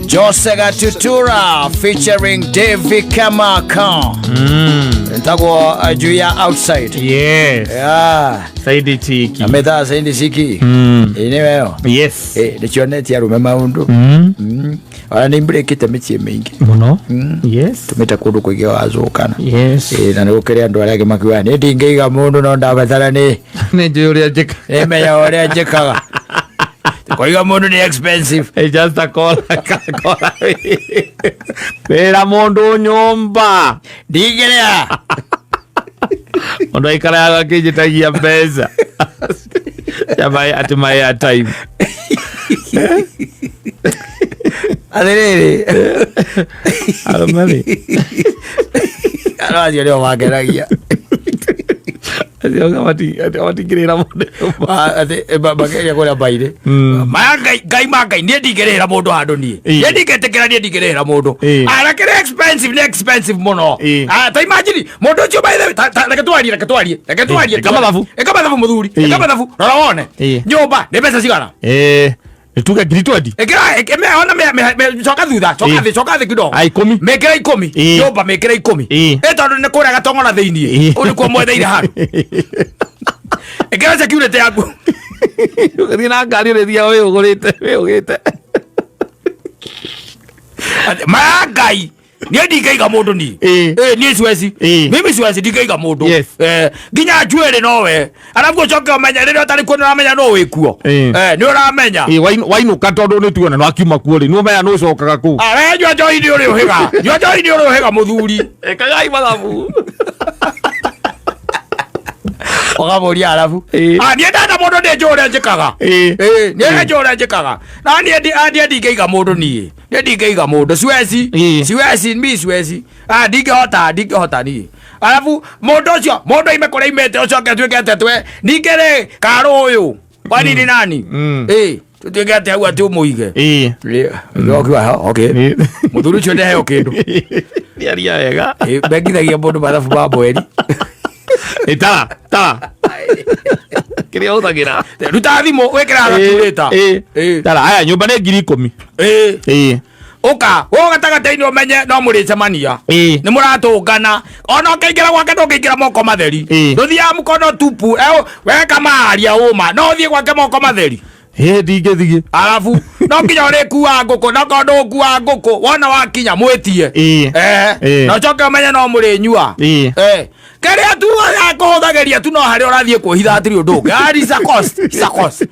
Jose Gatutura featuring David Kamaka. Ntago ajuya outside. Yes. Yeah. Saidi Chiki. Ameta Saidi Chiki. Ineweyo. Yes. Nechioneti ya rume maundu. Wala ni mbrekite michie mingi. Muno. Yes. Tumeta kudu kwege wazokana. Yes. Na nikukiria ndu alage makiwani. Eti ngeiga mundu no ndabathala ni. Nejo uria jeka. Meya uria jekaga. Kwa hiyo mundu ni expensive. Hey, just a call. Pera mundu nyomba. Digerea. Mundu aikara yaga kijitagia pesa. Jamai atumaya time. Adelele. Alomani. Alomani leo mageragia. Ati kirira mundu. Ati bageria kula baire. Gai nie digerera mundu handu nie. Ye digetekera nie digerera mundu. Ara kire expensive muno. Ta imagine mundu cio by the reke twarie. Kama bafu muthuri. Kama bafu. Rora wone. Nyumba ni pesa cigana. Tuga gritwadi. Me ona choka thutha kidogo. Ai 10. Mekera 10. Nyumba mekera 10. Etondu ne kura gatongona thiini. Uri kwa mwetheire haru. Ekera security yaku. Rina ngari redia we ugurite. Magai. Nie ndikaiga mundu ni. Nie Swezi. Mimi Swezi ndikaiga mundu. Ginya jwere nowe. Arabu ucoke umenya riri utari kuo uramenya no wikuo. Ni uramenya. Wainuka tondu ni tuona no akiuma kuo ri. Ni umenya no cokaga ku. Are njoi ni uri uhiga. Njoi ni uri uhiga muthuri. Ekagai mathabu. Ogaboria arabu. Nie ndanda mundu ni njore njikaga. Nie njore njikaga. Na nie ndikaiga mundu ni. Nie ndikaiga mundu Swezi. Swezi. Ndingehota ni. Alafu mundu imekora imete ucoke tuike tetwe. Ningere karo uyu. Kwani ni nani? Tutige ate au atu muige. Okay. Muthuri cio ndeheo kindu. Niaria wega. Begithagia mundu mathabu ma mweri. Ta. Kiria uthagira. Ruta thimu wekera calculator. Tara aya nyumba ni 10,000. Oka, wo gatagataini umenye no muricemania. Ni muratungana. Ona ukiingira gwake ndukiingira moko matheri. Nduthia mukono tupu. Weka maria uma. No thie gwake moko matheri. Thige. Alafu no kinya uri kuwa nguku no kondo kuwa nguku wona wakinya mwitie. No coke umenye no murinyua. Keria tu ya kuhuthageria tu no hari urathie kuhitha atiri undu. Gari sakos.